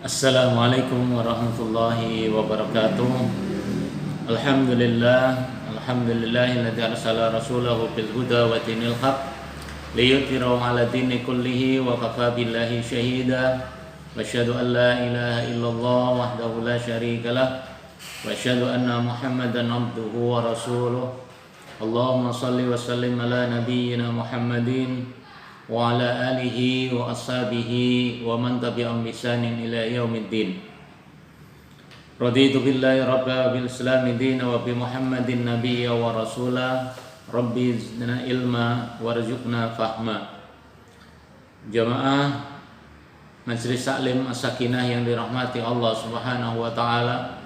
Assalamualaikum warahmatullahi wabarakatuh. Alhamdulillah, alhamdulillahilladzi arsala rasulahu bil huda wa dinil haq liyudhhirahu 'ala dini kullihi wa kafa billahi syahida. Wa asyhadu an la ilaha illallah wahdahu la syarikalah wa asyhadu anna Muhammadan abduhu wa rasuluh. Allahumma shalli wa sallim ala nabiyyina Muhammadin wa ala alihi wa ashabihi wa man tabi'ahum bi ihsanin ila yaumiddin. Raditu billahi rabba bil islami dina wa bi Muhammadin nabiyya wa rasula. Rabbi zidna ilma warzuqna fahma. Jamaah Majelis Taklim As-Sakinah yang dirahmati Allah Subhanahu wa taala,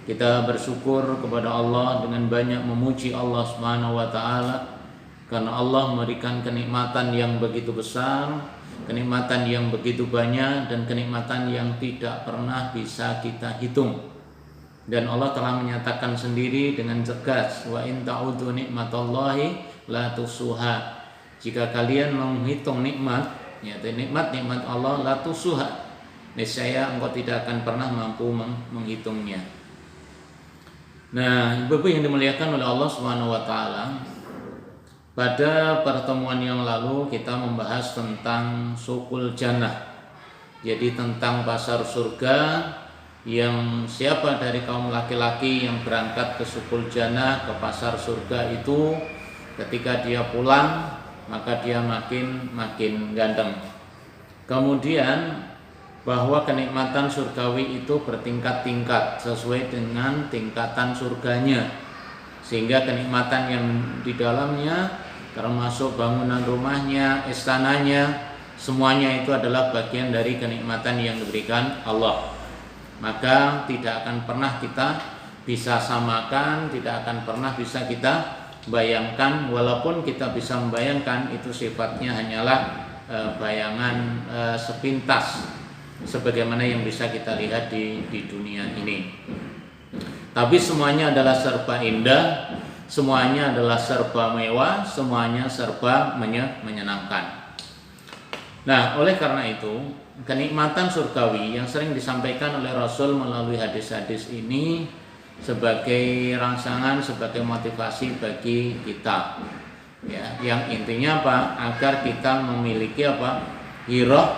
kita bersyukur kepada Allah dengan banyak memuji Allah Subhanahu wa taala karena Allah memberikan kenikmatan yang begitu besar, kenikmatan yang begitu banyak, dan kenikmatan yang tidak pernah bisa kita hitung. Dan Allah telah menyatakan sendiri dengan tegas, wa in ta'udu nikmatallahi la tusuha. Jika kalian menghitung nikmat, yaitu nikmat-nikmat Allah, la tusuha, niscaya engkau tidak akan pernah mampu menghitungnya. Nah, Ibu-ibu yang dimuliakan oleh Allah Subhanahu wa taala, pada pertemuan yang lalu kita membahas tentang sukul jannah. Jadi tentang pasar surga, yang siapa dari kaum laki-laki yang berangkat ke sukul jannah, ke pasar surga itu, ketika dia pulang maka dia makin ganteng. Kemudian bahwa kenikmatan surgawi itu bertingkat-tingkat sesuai dengan tingkatan surganya, sehingga kenikmatan yang di dalamnya termasuk bangunan rumahnya, istananya, semuanya itu adalah bagian dari kenikmatan yang diberikan Allah. Maka tidak akan pernah kita bisa samakan, tidak akan pernah bisa kita bayangkan. Walaupun kita bisa membayangkan, itu sifatnya hanyalah bayangan sepintas, sebagaimana yang bisa kita lihat di dunia ini. Tapi semuanya adalah serba indah, semuanya adalah serba mewah, semuanya serba menyenangkan. Nah, oleh karena itu, kenikmatan surgawi yang sering disampaikan oleh Rasul melalui hadis-hadis ini sebagai rangsangan, sebagai motivasi bagi kita. Ya, yang intinya apa? Agar kita memiliki Hirah,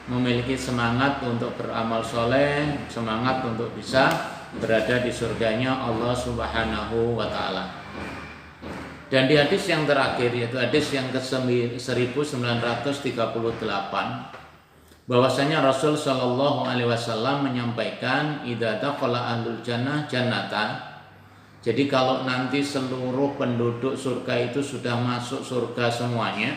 memiliki semangat untuk beramal soleh, semangat untuk bisa berada di surganya Allah Subhanahu wa taala. Dan di hadis yang terakhir, yaitu hadis yang ke-1938, bahwasanya Rasul Shallallahu alaihi wasallam menyampaikan, idza dakhala ahlul jannah jannata. Jadi kalau nanti seluruh penduduk surga itu sudah masuk surga semuanya,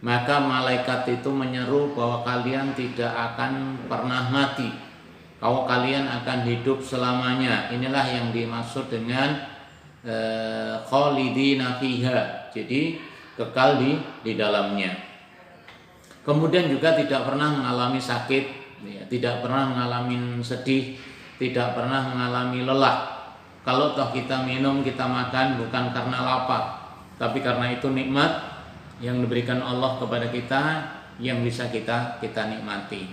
maka malaikat itu menyeru bahwa kalian tidak akan pernah mati, kalau kalian akan hidup selamanya. Inilah yang dimaksud dengan khalidina fiha, jadi kekal di dalamnya. Kemudian juga tidak pernah mengalami sakit, ya, tidak pernah mengalami sedih, tidak pernah mengalami lelah. Kalau toh kita minum, kita makan bukan karena lapar, tapi karena itu nikmat yang diberikan Allah kepada kita yang bisa kita nikmati.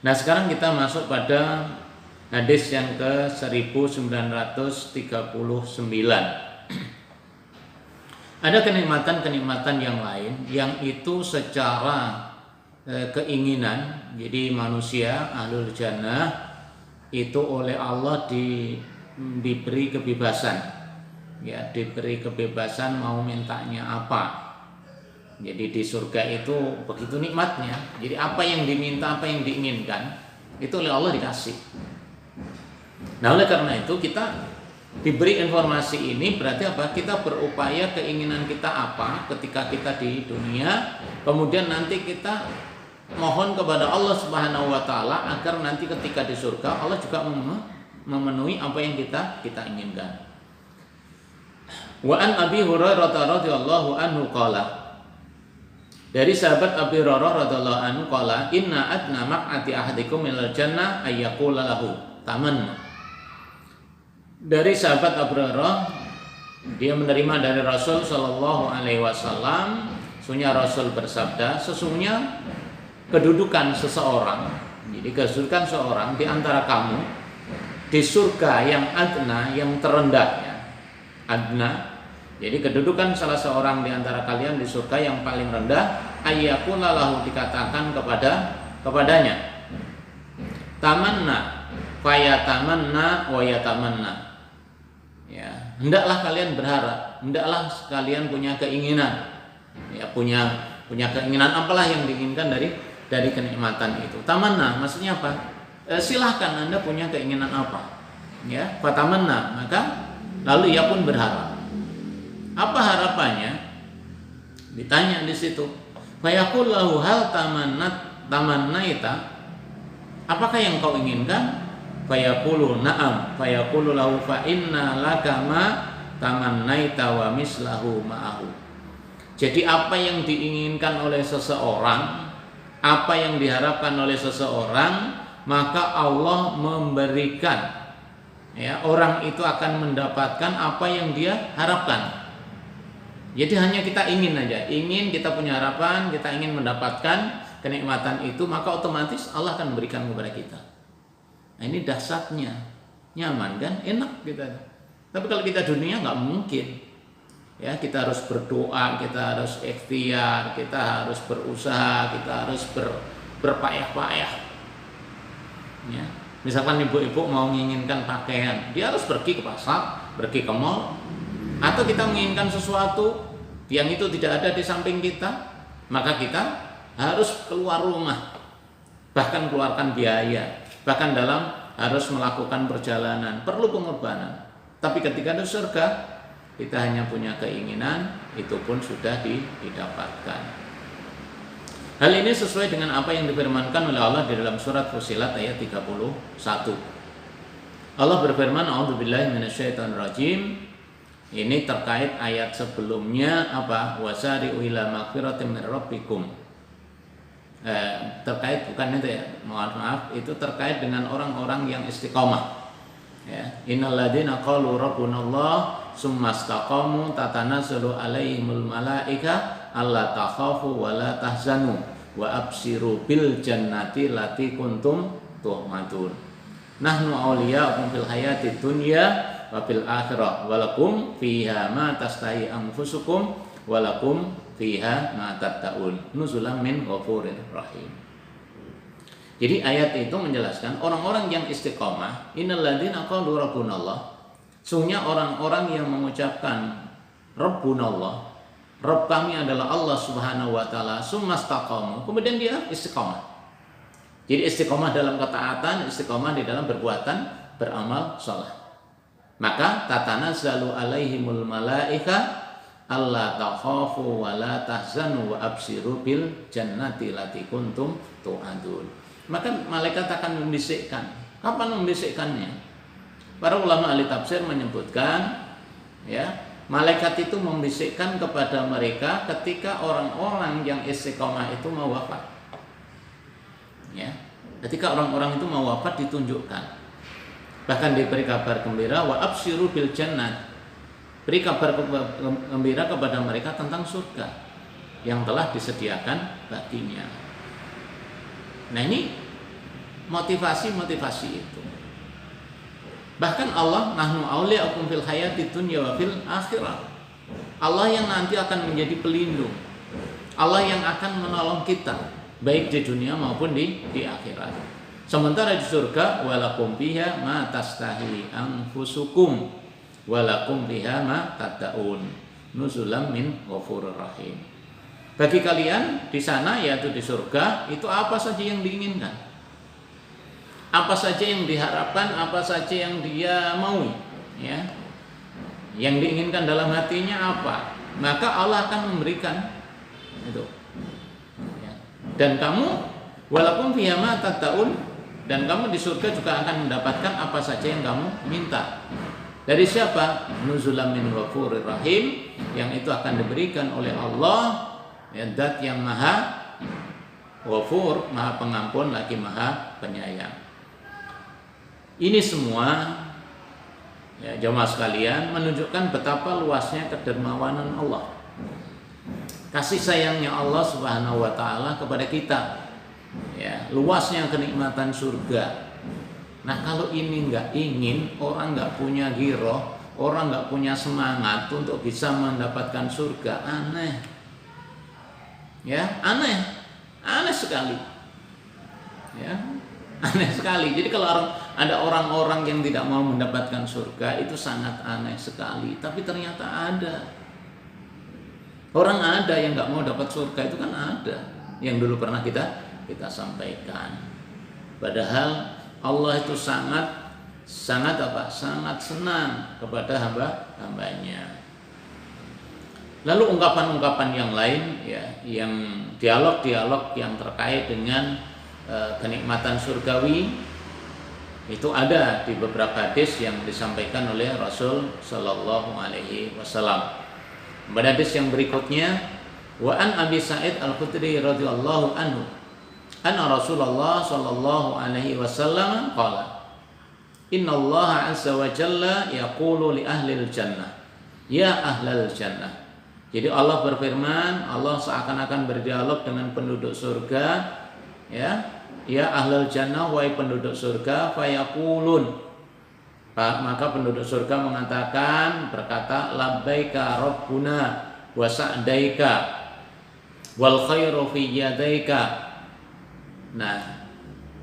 Nah, sekarang kita masuk pada hadis yang ke-1939. Ada kenikmatan-kenikmatan yang lain yang itu secara keinginan, jadi manusia ahlul jannah itu oleh Allah diberi kebebasan, ya, diberi kebebasan mau mintanya apa. Jadi di surga itu begitu nikmatnya. Jadi apa yang diminta, apa yang diinginkan, itu oleh Allah dikasih. Nah, oleh karena itu kita diberi informasi ini, berarti apa? Kita berupaya keinginan kita apa ketika kita di dunia, kemudian nanti kita mohon kepada Allah Subhanahu wa taala agar nanti ketika di surga Allah juga memenuhi apa yang kita inginkan. Wa an Abi Hurairah radhiyallahu anhu qala, dari sahabat Abi Hurairah radhiyallahu anhu qala, inna adna maq'ati ahadikum minal jannah ayyaqula lahu tamanna. Dari sahabat Abu Hurairah, dia menerima dari Rasul Shallallahu alaihi wasallam, sesungguhnya Rasul bersabda, sesungguhnya kedudukan seseorang Jadi kedudukan seorang di antara kamu di surga yang adna, yang terendah ya. Adna. Jadi kedudukan salah seorang di antara kalian di surga yang paling rendah, ayyakuna lahu, dikatakan kepadanya, tamanna, fayatamanna wa yatamanna. Ya, hendaklah kalian berharap, hendaklah kalian punya keinginan. Ya, punya keinginan apalah yang diinginkan dari kenikmatan itu. Tamanna maksudnya apa? Silahkan Anda punya keinginan apa. Ya, fatamanna, maka lalu ia pun berharap. Apa harapannya? Ditanya di situ. Fayaqul lahu hal tamannaita? Apakah yang kau inginkan? Fayaqulu na'am. Fayaqulu lahu fa inna laka ma tamannaita wa mislahu ma'ahu. Jadi apa yang diinginkan oleh seseorang, apa yang diharapkan oleh seseorang, maka Allah memberikan. Ya, orang itu akan mendapatkan apa yang dia harapkan. Jadi hanya kita ingin aja, ingin, kita punya harapan, kita ingin mendapatkan kenikmatan itu, maka otomatis Allah akan memberikan kepada kita. Nah, ini dahsyatnya, nyaman kan, enak kita. Tapi kalau kita dunia nggak mungkin. Ya, kita harus berdoa, kita harus ikhtiar, kita harus berusaha, kita harus berpayah-payah. Ya, misalkan ibu-ibu mau menginginkan pakaian, dia harus pergi ke pasar, pergi ke mall. Atau kita menginginkan sesuatu yang itu tidak ada di samping kita, maka kita harus keluar rumah, bahkan keluarkan biaya, bahkan harus melakukan perjalanan, perlu pengorbanan. Tapi ketika di surga, kita hanya punya keinginan, itu pun sudah didapatkan. Hal ini sesuai dengan apa yang difirmankan oleh Allah di dalam surat Fussilat ayat 31. Allah berfirman, a'udzubillahi minasyaitonirrajim. Ini terkait ayat sebelumnya apa? Wasari'u ila maghfiratin min rabbikum. Terkait bukan itu ya, maaf, itu terkait dengan orang-orang yang istiqomah. Ya, innalladzina qalu rabbunallah summa istaqamu tatanazzalu alaihimul malaika alla takhafu wa la tahzanu wa absiru bil jannati lati kuntum tu'madun. Nahnu awliya'ukum fil hayatid dunya wa fil akhirah walakum fiha ma tastahi anfusukum walakum fiha ma tatta'un nuzulan min ghafurir rahim. Jadi ayat itu menjelaskan orang-orang yang istiqomah, innalladzina qalu rabbunallah, sungguhnya orang-orang yang mengucapkan rabbunallah, Rabb kami adalah Allah Subhanahu wa taala, sumastaqamu, kemudian dia istiqomah. Jadi istiqomah dalam ketaatan, istiqomah di dalam perbuatan, beramal saleh. Maka tatanazzalu alaihimul malaika alla takhafu wa la tahzanu wa absiru bil jannati lati kuntum tu'adun. Maka malaikat akan membisikkan. Kapan membisikkannya? Para ulama ahli tafsir menyebutkan, ya, malaikat itu membisikkan kepada mereka ketika orang-orang yang istiqomah itu mau wafat. Ya, ketika orang-orang itu mau wafat ditunjukkan. Bahkan diberi kabar gembira, wa absyiru bil jannah. Beri kabar gembira kepada mereka tentang surga yang telah disediakan baginya. Nah, ini motivasi itu. Bahkan Allah, nahnu awliya'ukum fil hayatid dunya wa fil akhirah. Allah yang nanti akan menjadi pelindung. Allah yang akan menolong kita baik di dunia maupun di akhirat. Sementara di surga, walakum fiha ma tastahi anfusukum walakum fiha ma tatta'un nuzulam min ghafurir rahim. Bagi kalian di sana, yaitu di surga, itu apa saja yang diinginkan, apa saja yang diharapkan, apa saja yang dia mau, ya, yang diinginkan dalam hatinya apa, maka Allah akan memberikan itu. Ya. Dan kamu walakum fiha ma tatta'un, dan kamu di surga juga akan mendapatkan apa saja yang kamu minta. Dari siapa? Nuzulam min ghafurir rahim, yang itu akan diberikan oleh Allah, ya, zat yang maha ghafur, maha pengampun lagi maha penyayang. Ini semua, ya, jemaah sekalian, menunjukkan betapa luasnya kedermawanan Allah, kasih sayangnya Allah Subhanahu wa taala kepada kita. ya, luasnya kenikmatan surga. Nah kalau ini nggak ingin, orang nggak punya giroh, orang nggak punya semangat untuk bisa mendapatkan surga, aneh, ya aneh sekali, ya aneh sekali. Jadi kalau ada orang-orang yang tidak mau mendapatkan surga, itu sangat aneh sekali. Tapi ternyata ada orang yang nggak mau dapat surga, itu kan ada, yang dulu pernah kita sampaikan. Padahal Allah itu sangat senang kepada hambanya. Lalu ungkapan-ungkapan yang lain, ya, yang dialog-dialog yang terkait dengan kenikmatan surgawi itu ada di beberapa hadis yang disampaikan oleh Rasul Shallallahu Alaihi Wasallam. Pada hadis yang berikutnya, wa an Abi Sa'id Al-Khudri radhiyallahu anhu anna Rasulullah sallallahu alaihi wasallam qala inna Allah azza wa jalla yaqulu li ahlil jannah ya ahlal jannah. Jadi Allah berfirman, Allah seakan-akan berdialog dengan penduduk surga, ya ahlal jannah, wahai penduduk surga, fayaqulun, maka penduduk surga berkata labbaika rabbuna wa sa'daika wal khairu fi yadaika. Nah,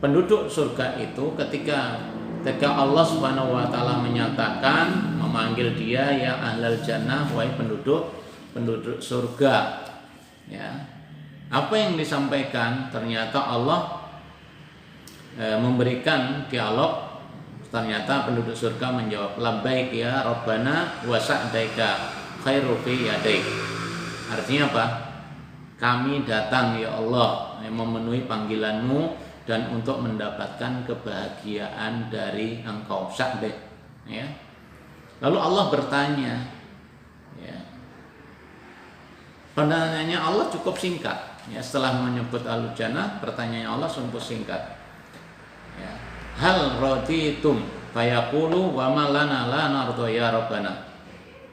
penduduk surga itu ketika Allah Subhanahu wa taala menyatakan, memanggil dia ya ahlal jannah, wahai penduduk surga. Ya. Apa yang disampaikan? Ternyata Allah memberikan dialog. Ternyata penduduk surga menjawab labbaik ya rabbana wa sa'daika khairu fi yadaik. Artinya apa? Kami datang ya Allah memenuhi panggilanmu dan untuk mendapatkan kebahagiaan dari engkau, sa'dek, ya. Lalu Allah bertanya, ya. Pertanyaannya Allah cukup singkat, ya. Setelah menyebut al-jannah, pertanyaannya Allah cukup singkat, ya. Hal raditum fayaqulu wa ma lana la narda ya rabbana,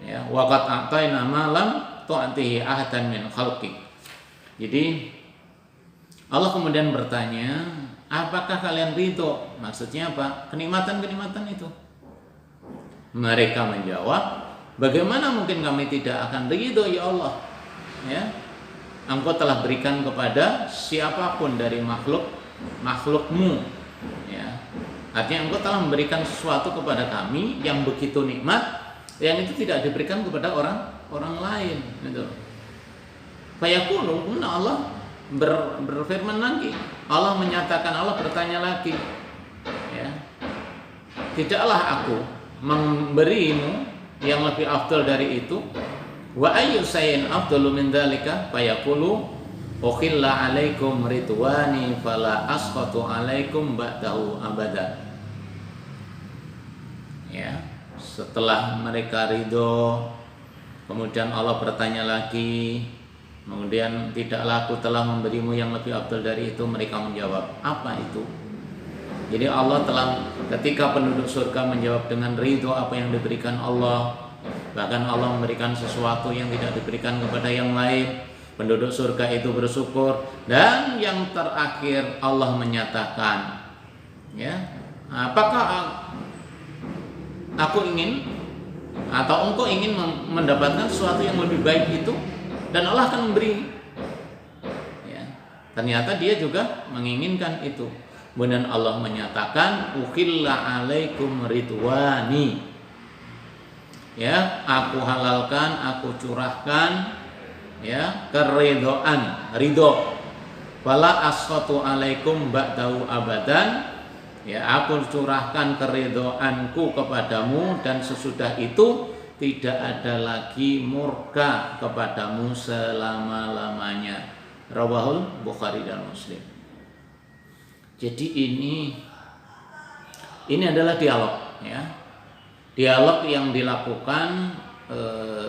ya, wa qad a'tayna ma lam tu'tihi ahadan min khalqik. Jadi Allah kemudian bertanya, apakah kalian ridho? Maksudnya apa? Kenikmatan-kenikmatan itu. Mereka menjawab, bagaimana mungkin kami tidak akan ridho ya Allah? Ya, Engkau telah berikan kepada siapapun dari makhlukmu. Ya. Artinya Engkau telah memberikan sesuatu kepada kami yang begitu nikmat, yang itu tidak diberikan kepada orang lain. Gitu. Fayaqulu, Allah berfirman lagi, Allah menyatakan, Allah bertanya lagi, ya, tidaklah aku memberimu yang lebih afdal dari itu? Wa ayyu sayyin afdalu min dzalika? Fayaqulu ukhilla alaikum ridwani fala asqatu alaikum ba'dahu abada. Ya, setelah mereka ridho, kemudian Allah bertanya lagi, kemudian tidaklah aku telah memberimu yang lebih afdal dari itu? Mereka menjawab, apa itu? Jadi Allah telah, ketika penduduk surga menjawab dengan ridho apa yang diberikan Allah, bahkan Allah memberikan sesuatu yang tidak diberikan kepada yang lain, penduduk surga itu bersyukur. Dan yang terakhir Allah menyatakan, ya, apakah aku ingin atau engkau ingin mendapatkan sesuatu yang lebih baik itu? Dan Allah akan memberi. Ya. Ternyata dia juga menginginkan itu. Kemudian Allah menyatakan, ukhilla alaikum ridwani. Ya, aku halalkan, aku curahkan, ya, keridhaan, ridho. Wala asqatu alaikum ba'dahu abadan. Ya, aku curahkan keridhoanku kepadamu dan sesudah itu tidak ada lagi murka kepadamu selama-lamanya. Rawahul Bukhari dan Muslim. Jadi ini adalah dialog, ya. Dialog yang dilakukan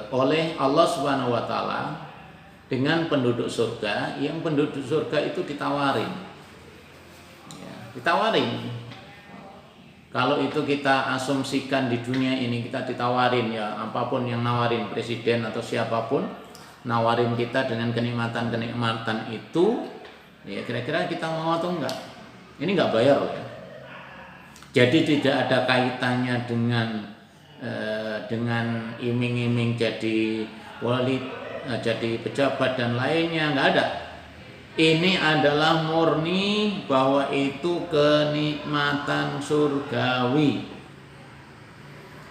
oleh Allah Subhanahu wa taala dengan penduduk surga, yang penduduk surga itu ditawarin. Ya, ditawarin. Kalau itu kita asumsikan di dunia ini, kita ditawarin, ya, apapun yang nawarin, presiden atau siapapun nawarin kita dengan kenikmatan-kenikmatan itu, Ya kira-kira kita mau atau enggak? Ini enggak bayar loh ya. Jadi tidak ada kaitannya dengan iming-iming jadi wali, jadi pejabat dan lainnya, enggak ada. Ini adalah murni bahwa itu kenikmatan surgawi.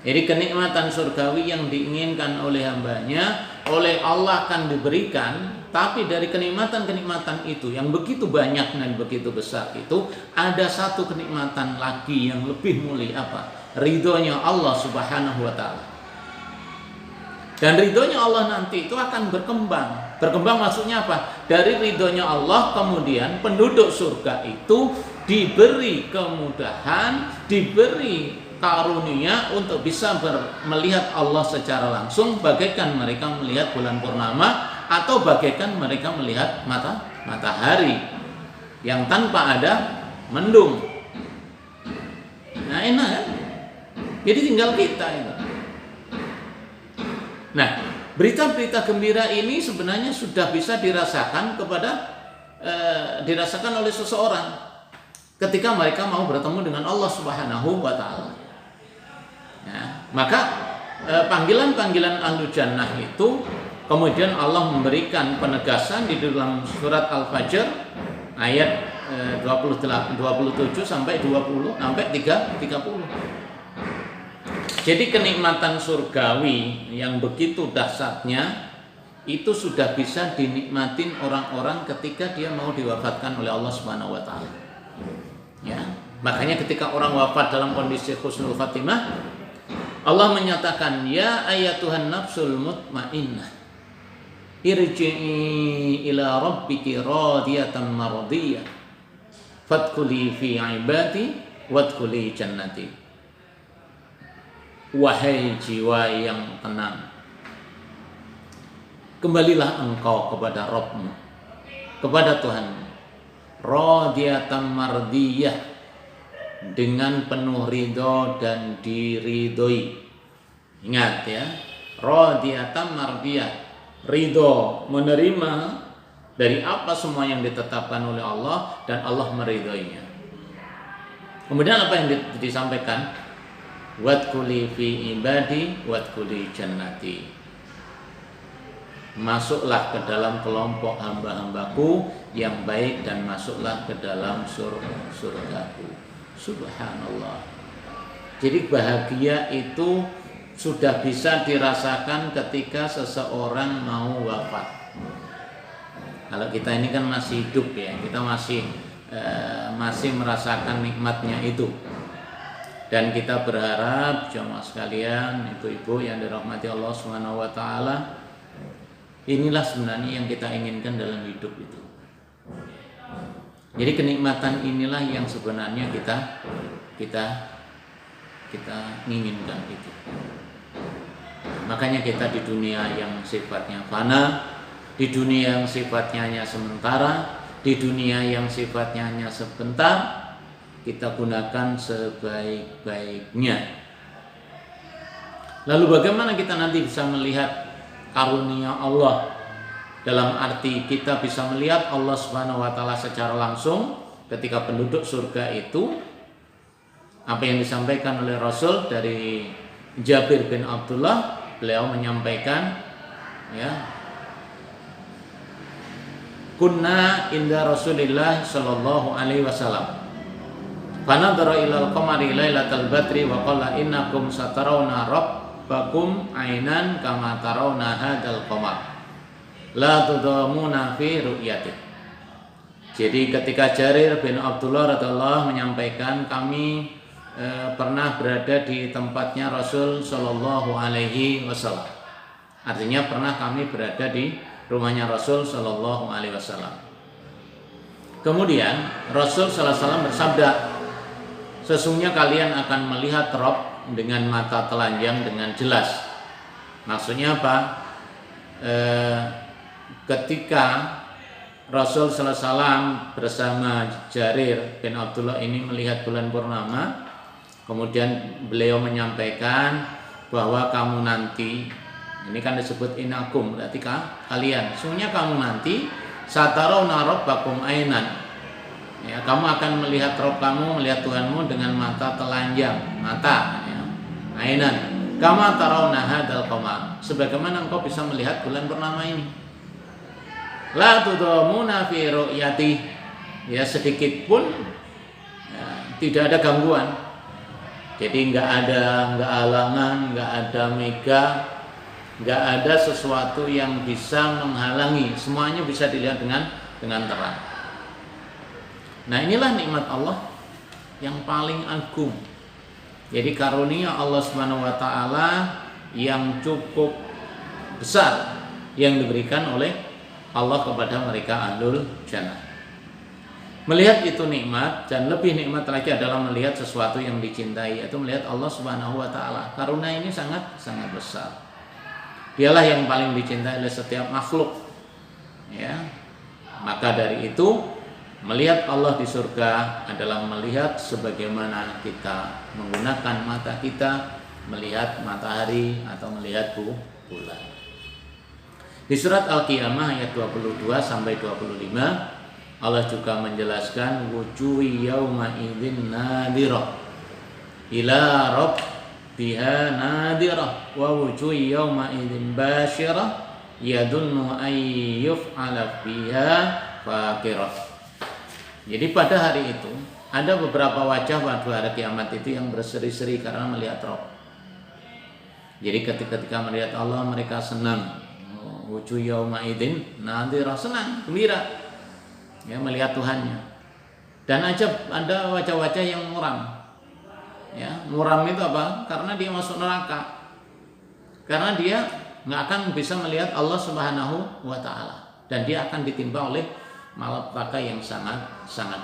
Jadi kenikmatan surgawi yang diinginkan oleh hambanya, oleh Allah akan diberikan. Tapi dari kenikmatan-kenikmatan itu yang begitu banyak dan begitu besar itu, ada satu kenikmatan lagi yang lebih mulia, apa? Ridhonya Allah Subhanahu wa ta'ala. Dan ridhonya Allah nanti itu akan berkembang. Berkembang maksudnya apa? Dari ridhonya Allah kemudian penduduk surga itu diberi kemudahan, diberi karunia untuk bisa melihat Allah secara langsung, bagaikan mereka melihat bulan purnama atau bagaikan mereka melihat matahari yang tanpa ada mendung. Nah, enak kan? Jadi tinggal kita itu. Nah, berita-berita gembira ini sebenarnya sudah bisa dirasakan dirasakan oleh seseorang ketika mereka mau bertemu dengan Allah Subhanahu wa ta'ala. Ya, maka panggilan-panggilan ahlu jannah itu kemudian Allah memberikan penegasan di dalam surat Al-Fajr ayat 27 sampai 30. Jadi kenikmatan surgawi yang begitu dahsyatnya itu sudah bisa dinikmatin orang-orang ketika dia mau diwafatkan oleh Allah Subhanahu wa taala. Ya, makanya ketika orang wafat dalam kondisi husnul khatimah, Allah menyatakan, ya ayatuhan nafsul mutmainnah irji'i ila rabbiki radiyatan mardiyah fadkhuli fi ibadi wadkhuli jannati. Wahai jiwa yang tenang, kembalilah engkau kepada Rabbmu, kepada Tuhanmu, radiyatan mardiyah, dengan penuh ridho dan diridhoi. Ingat ya, radiyatan mardiyah, ridho, menerima dari apa semua yang ditetapkan oleh Allah dan Allah meridhoinya. Kemudian apa yang disampaikan? Wadkhuli fi ibadi wadkhuli jannati. Masuklah ke dalam kelompok hamba-hambaku yang baik dan masuklah ke dalam surgaku. Subhanallah. Jadi bahagia itu sudah bisa dirasakan ketika seseorang mau wafat. Kalau kita ini kan masih hidup ya, kita masih merasakan nikmatnya itu. Dan kita berharap jemaah sekalian, ibu-ibu yang dirahmati Allah Subhanahu wa taala, inilah sebenarnya yang kita inginkan dalam hidup itu. Jadi kenikmatan inilah yang sebenarnya kita inginkan itu. Makanya kita di dunia yang sifatnya fana, di dunia yang sifatnya hanya sementara, di dunia yang sifatnya hanya sebentar, kita gunakan sebaik-baiknya. Lalu bagaimana kita nanti bisa melihat karunia Allah? Dalam arti kita bisa melihat Allah Subhanahu wa taala secara langsung ketika penduduk surga itu, apa yang disampaikan oleh Rasul dari Jabir bin Abdullah, beliau menyampaikan ya, kunna inda Rasulillah sallallahu alaihi wasallam fanadhara ilal qamari lailatal badri wa qala innakum satarawna rabbakum ainan kama tarawna hadzal qamar la tudamuna fi ru'yati. Jadi ketika Jarir bin Abdullah radhiyallahu menyampaikan, kami pernah berada di tempatnya Rasul sallallahu alaihi wasallam. Artinya pernah kami berada di rumahnya Rasul sallallahu alaihi wasallam. Kemudian Rasul sallallahu alaihi wasallam bersabda, sesungguhnya kalian akan melihat Rabb dengan mata telanjang dengan jelas. Maksudnya apa? Ketika Rasul sallallahu alaihi wasallam bersama Jarir bin Abdullah ini melihat bulan purnama, kemudian beliau menyampaikan bahwa kamu nanti, ini kan disebut inakum, berarti kalian, sesungguhnya kamu nanti Satarawna rabbakum ainan. Ya, kamu akan melihat Rabb kamu, melihat Tuhanmu dengan mata telanjang, mata ya. Ainan. Kama tarawna hadzal qamar. Sebagaimana engkau bisa melihat bulan purnama ini. La tudamuna fi ru'yati. Ya, sedikit pun ya, tidak ada gangguan. Jadi enggak ada halangan, enggak ada mega, enggak ada sesuatu yang bisa menghalangi. Semuanya bisa dilihat dengan terang. Nah, inilah nikmat Allah yang paling agung. Jadi karunia Allah Subhanahu wa taala yang cukup besar yang diberikan oleh Allah kepada mereka ahlul jannah. Melihat itu nikmat, dan lebih nikmat lagi adalah melihat sesuatu yang dicintai, yaitu melihat Allah Subhanahu wa taala. Karunia ini sangat besar. Dialah yang paling dicintai oleh setiap makhluk. Ya. Maka dari itu melihat Allah di surga adalah melihat sebagaimana kita menggunakan mata kita melihat matahari atau melihat bulan. Di surat Al-Qiyamah ayat 22 sampai 25 Allah juga menjelaskan wujuhi yauma idzin nadirah ila rabbiha nadirah wa wujuhi yauma idzin basyirah yadunnu ay yuf'ala fiha faqirah. Jadi pada hari itu ada beberapa wajah pada hari kiamat itu yang berseri-seri karena melihat Rabb. Jadi ketika melihat Allah mereka senang. Wujuh yauma idzin nadirah, senang, gembira. Ya, melihat Tuhannya. Dan ada wajah-wajah yang muram. Ya, muram itu apa? Karena dia masuk neraka. Karena dia nggak akan bisa melihat Allah Subhanahu wa taala dan dia akan ditimpa oleh malapetaka yang sangat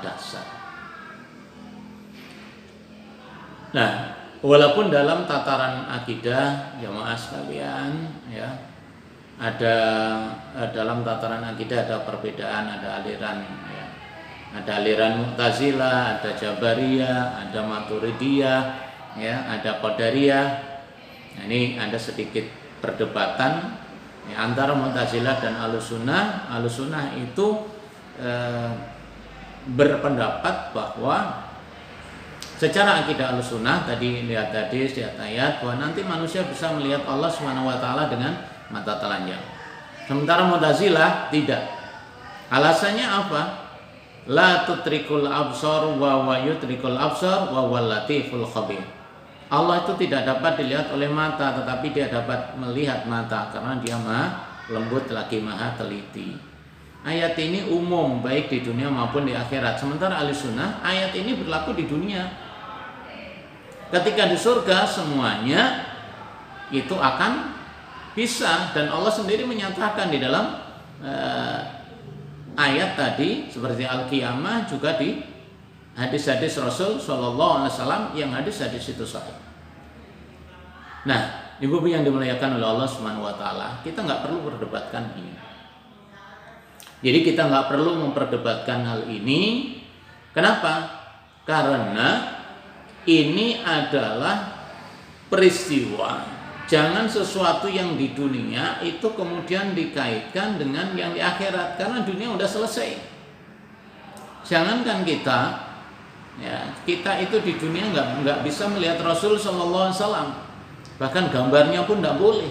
dahsyat. Nah, walaupun dalam tataran akidah jamaah sekalian ya ada dalam tataran akidah ada perbedaan, ada aliran ya. Ada aliran Mu'tazilah, ada Jabariyah, ada Maturidiyah, ya, ada Qadariyah. Nah, ini ada sedikit perdebatan ya, antara Mu'tazilah dan Ahlussunnah. Ahlussunnah itu berpendapat bahwa secara akidah Ahlussunnah tadi lihat hadis, lihat ayat bahwa nanti manusia bisa melihat Allah Subhanahu wa taala dengan mata telanjang. Sementara Mu'tazilah tidak. Alasannya apa? La tutrikul absar wa yutrikul absar wa wal latiful khabir. Allah itu tidak dapat dilihat oleh mata, tetapi dia dapat melihat mata karena dia maha lembut lagi maha teliti. Ayat ini umum baik di dunia maupun di akhirat. Sementara Ahlussunnah ayat ini berlaku di dunia. Ketika di surga semuanya itu akan bisa, dan Allah sendiri menyatakan di dalam ayat tadi seperti Al-Qiyamah juga di hadis-hadis Rasul Shallallahu Alaihi Wasallam yang hadis-hadis itu sahih. Nah, ibu yang dimuliakan oleh Allah Subhanahu Wa Taala, kita nggak perlu berdebatkan ini. Jadi kita nggak perlu memperdebatkan hal ini. Kenapa? Karena ini adalah peristiwa. Jangan sesuatu yang di dunia itu kemudian dikaitkan dengan yang di akhirat, karena dunia udah selesai. Jangankan kita, ya, kita itu di dunia nggak bisa melihat Rasul Sallallahu Alaihi Wasallam, bahkan gambarnya pun nggak boleh.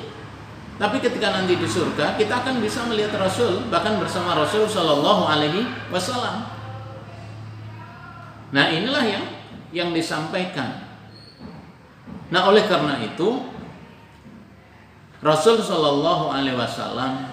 Tapi ketika nanti di surga kita akan bisa melihat Rasul, bahkan bersama Rasul Sallallahu Alaihi Wasallam. Nah, inilah yang disampaikan. Nah, oleh karena itu Rasul Shallallahu Alaihi Wasallam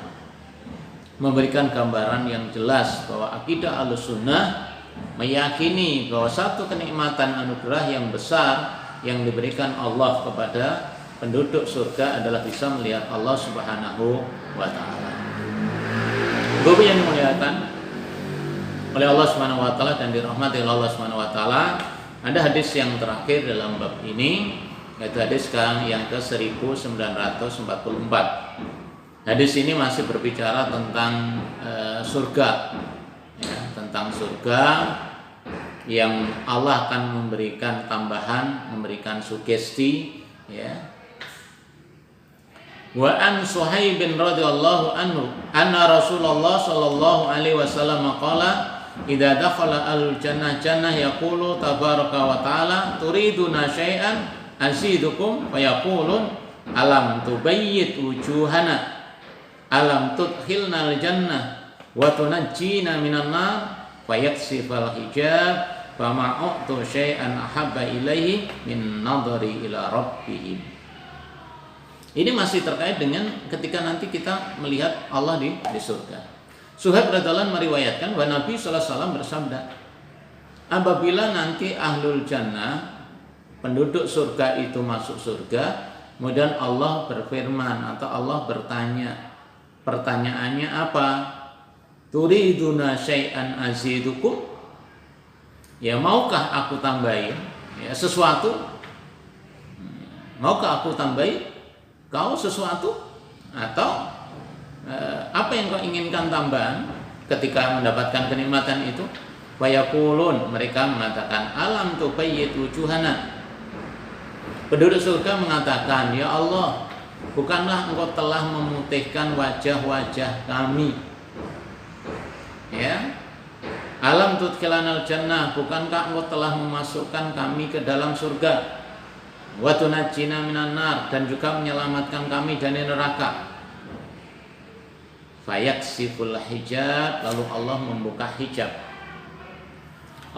memberikan gambaran yang jelas bahwa akidah Ahlussunnah meyakini bahwa satu kenikmatan anugerah yang besar yang diberikan Allah kepada penduduk surga adalah bisa melihat Allah Subhanahu wa Ta'ala. Bapak yang dimuliakan oleh Allah Subhanahu wa Ta'ala dan dirahmati oleh Allah Subhanahu wa Ta'ala, ada hadis yang terakhir dalam bab ini, yaitu hadis yang ke-1944. Hadis ini masih berbicara tentang surga, ya, tentang surga yang Allah akan memberikan tambahan, memberikan sugesti, ya, Wa an Suhaib bin radhiyallahu anhu anna Rasulullah sallallahu alaihi wasallam qala idza dakhala al-jannah jannah yaqulu tabaraka wa ta'ala turiduna syai'an azidukum fa yaqulun alam tubayyit wujuhana alam tudkhilna al-jannah wa tunajjina minan nar fa yaksifal hijab fama u'tu syai'an ahabba ilaihi min nadhari ila rabbihim. Ini masih terkait dengan ketika nanti kita melihat Allah di surga. Suhaib radhiyallahu anhu meriwayatkan bahwa Nabi sallallahu alaihi wasallam bersabda, apabila nanti ahlul jannah, penduduk surga itu masuk surga, kemudian Allah berfirman atau Allah bertanya, pertanyaannya apa? Turiduna syai'an azidukum? Ya, maukah aku tambahin ya sesuatu? Maukah aku tambahin kau sesuatu? Atau apa yang kau inginkan tambahan ketika mendapatkan kenikmatan itu? Fayaqulun, mereka mengatakan alam tubayyit wujuhana. Penduduk surga mengatakan, ya Allah, bukanlah engkau telah memutihkan wajah-wajah kami? Ya, alam tudkhilanal jannah, bukankah engkau telah memasukkan kami ke dalam surga? Wa tunajjina minan nar, dan juga menyelamatkan kami dari neraka. Fayaksiful hijab, lalu Allah membuka hijab.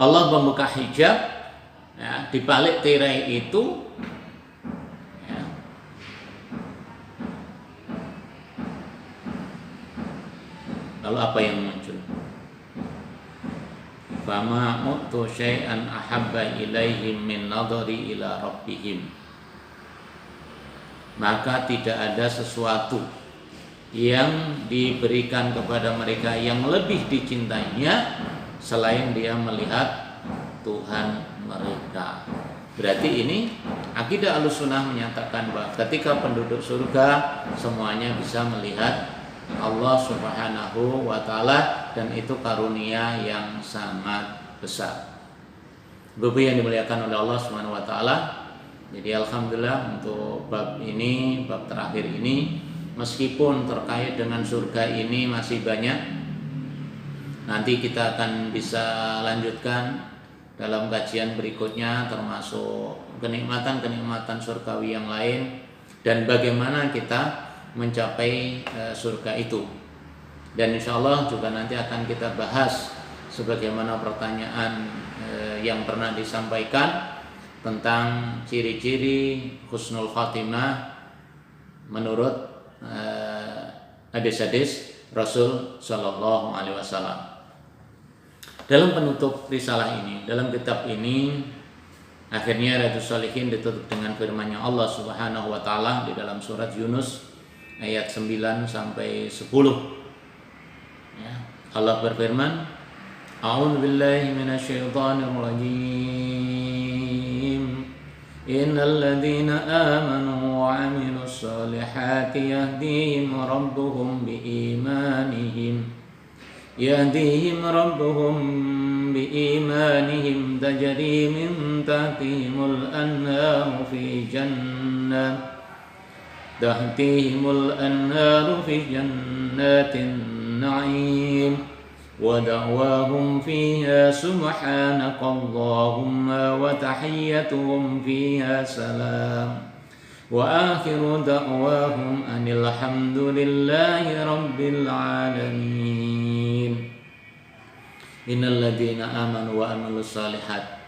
Allah membuka hijab ya, di balik tirai itu ya. Lalu apa yang muncul? Fama u'tu syai'an ahabba ilaihim min nadhari ila rabbihim. Maka tidak ada sesuatu yang diberikan kepada mereka yang lebih dicintainya selain dia melihat Tuhan mereka. Berarti ini akidah Ahlussunnah menyatakan bahwa ketika penduduk surga semuanya bisa melihat Allah Subhanahu wa ta'ala, dan itu karunia yang sangat besar. Bapak yang dimuliakan oleh Allah Subhanahu wa ta'ala, jadi alhamdulillah untuk bab ini, bab terakhir ini, meskipun terkait dengan surga ini masih banyak, nanti kita akan bisa lanjutkan dalam kajian berikutnya, termasuk kenikmatan-kenikmatan surgawi yang lain dan bagaimana kita mencapai surga itu. Dan insya Allah juga nanti akan kita bahas sebagaimana pertanyaan yang pernah disampaikan tentang ciri-ciri husnul khatimah menurut hadis-hadis Rasul Shallallahu Alaihi Wasallam. Dalam penutup risalah ini, dalam kitab ini, akhirnya Riyadhus Shalihin ditutup dengan firman-Nya Allah Subhanahu Wa Taala di dalam surat Yunus ayat 9 sampai 10. Ya, Allah berfirman, A'udzu billahi minasyaitonir rajim. Innal ladzina amanu wa 'amilus solihati yahdihim rabbuhum biimanihim tajri min tahtihimul anharu fi jannatin na'im wa da'wahum fiha subhanakallahumma wa tahiyyatuhum fiha salam wa akhiru da'wahum anil hamdulillahi rabbil alamin. Innal ladzina amanu wa amilus solihat,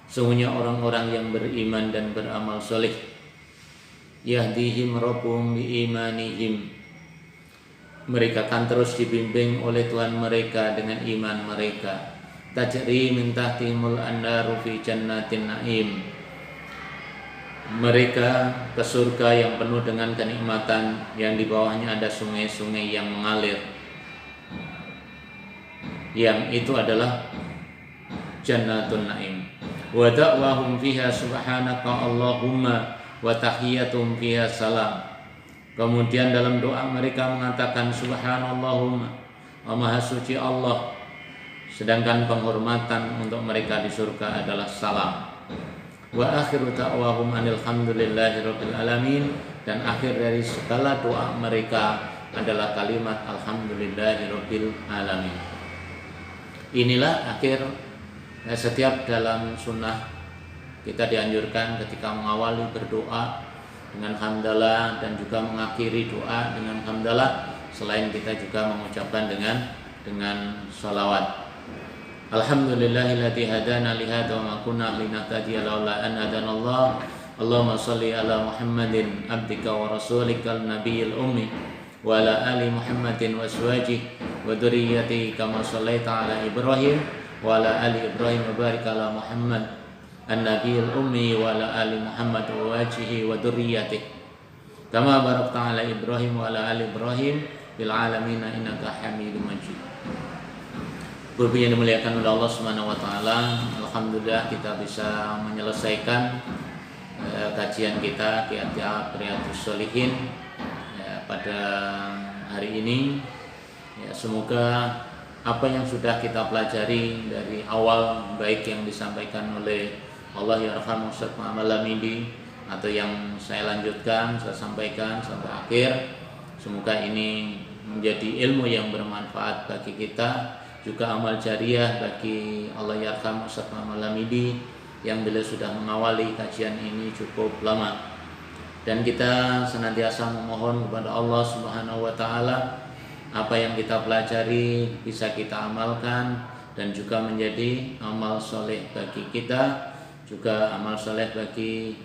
sesungguhnya orang-orang yang beriman dan beramal soleh, yahdihim rabbuhum biimanihim, mereka akan terus dibimbing oleh Tuhan mereka dengan iman mereka. Tajri min tahtihimul anharu fi jannatin na'im, mereka ke surga yang penuh dengan kenikmatan, yang di bawahnya ada sungai-sungai yang mengalir, yang itu adalah jannatun na'im. Wa da'wahum fiha subhanaka Allahumma wa tahiyyatuhum fiha salam. Kemudian dalam doa mereka mengatakan subhanallahumma, maha suci Allah, sedangkan penghormatan untuk mereka di surga adalah salam. Wa akhiru da'wahum anil hamdulillahi rabbil alamin, dan akhir dari segala doa mereka adalah kalimat alhamdulillahirabbil alamin. Inilah akhir setiap dalam sunnah kita dianjurkan ketika mengawali berdoa dengan hamdalah dan juga mengakhiri doa dengan hamdalah, selain kita juga mengucapkan dengan sholawat. Alhamdulillahilladzi hadana li hadza wa ma kunna linahtadiya laula an hadanallah. Allahumma shalli ala Muhammadin abdika wa rasulikal nabiyil ummi wa ala ali Muhammadin wa azwajihi wa dzurriyyatihi kama shallaita ala Ibrahim wa ala ali Ibrahim wa barik ala Muhammad an-nabiyil ummi wa ala ali Muhammad wa wajhihi wa dzurriyyatihi kama barakta ala Ibrahim wa ala ali Ibrahim fil alamin innaka Hamidum Majid. Bapak yang dimuliakan oleh Allah Subhanahu wa taala, alhamdulillah kita bisa menyelesaikan kajian kita kitab Riyadhus Shalihin pada hari ini. Semoga apa yang sudah kita pelajari dari awal, baik yang disampaikan oleh Allah Yarham Ustaz Muhammad Lamidi atau yang saya lanjutkan, saya sampaikan sampai akhir, semoga ini menjadi ilmu yang bermanfaat bagi kita, juga amal jariah bagi Allah Yarham Ustaz Muhammad Lamidi yang beliau sudah mengawali kajian ini cukup lama. Dan kita senantiasa memohon kepada Allah Subhanahu wa taala apa yang kita pelajari bisa kita amalkan dan juga menjadi amal soleh bagi kita, juga amal soleh bagi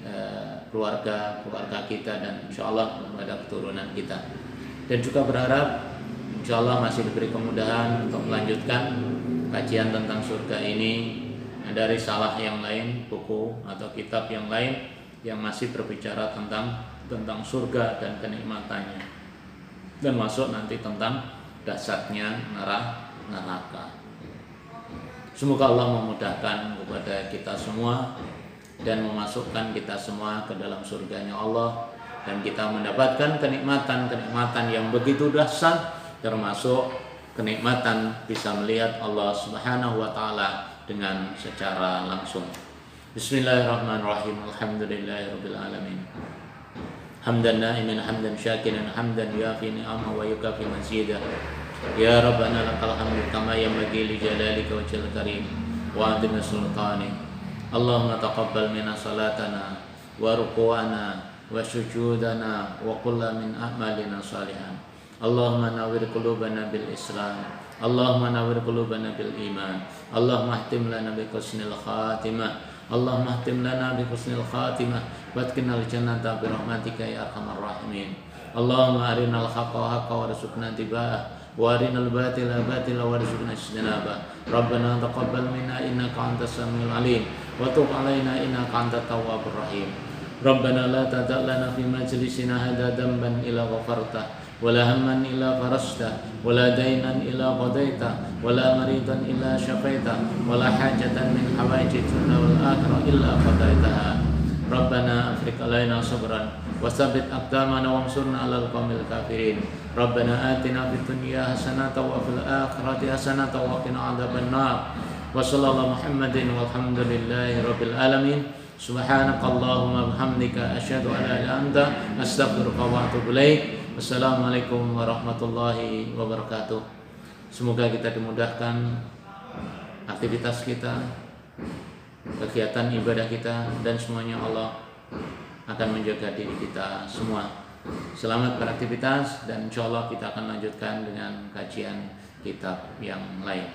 keluarga kita dan insyaallah kepada keturunan kita. Dan juga berharap insyaallah masih diberi kemudahan untuk melanjutkan kajian tentang surga ini dari risalah yang lain, buku atau kitab yang lain yang masih berbicara tentang surga dan kenikmatannya, dan masuk nanti tentang dahsyatnya neraka. Semoga Allah memudahkan kepada kita semua dan memasukkan kita semua ke dalam surganya Allah, dan kita mendapatkan kenikmatan yang begitu dahsyat, termasuk kenikmatan bisa melihat Allah Subhanahu wa taala dengan secara langsung. Bismillahirrahmanirrahim. Alhamdulillahirabbil alamin. Hamdan na'iman hamdan syakiran hamdan yuafi ni'amahu wa yukafi mazidah. Ya Rabbana lakal hamdu kama yanbaghi li jalalika wajhil karim wa 'azimi sultanik. Allahumma taqabbal minna salatana wa ruku'ana wa sujudana wa kulla min a'malina salihan. Allahumma nawwir qulubana bil Islam, Allahumma nawwir qulubana bil iman, Allahumma ihtim lana bi husnil khatimah, Allahumma ihtim lana bi husnil khatimah watqinal jannata bi rahmatika ya arhamar rahimin. Allahumma arinal haqqa haqqan warzuqna ittiba'ah wa arinal batila batila warzuqna ijtinabah. Rabbana taqabbal minna innaka antas samiul alim wa tub alaina innaka antat tawwabur rahim. Rabbana la tada' lana fi majlisina hadza dhanban illa ghafartah wala hamman illa farajta wala dainan illa qadaita wala maridan illa syafaita wala hajatan min hawaijid dunya wal akhirah illa qadaitaha. Rabbana afriq alaina sabran wa tsabbit aqdamana wansurna 'alal qaumil kafirin. Rabbana atina fid dunya hasanatan wa fil akhirati hasanatan wa qina 'adzabannar. Wa sallallahu Muhammadin walhamdulillahi rabbil alamin. Subhanakallahumma bihamdika asyhadu an la ilaha illa anta astaghfiruka wa atubu ilaik. Wassalamualaikum warahmatullahi wabarakatuh. Semoga kita dimudahkan aktivitas kita, kegiatan ibadah kita, dan semuanya Allah akan menjaga diri kita semua. Selamat beraktivitas dan insya Allah kita akan lanjutkan dengan kajian kitab yang lain.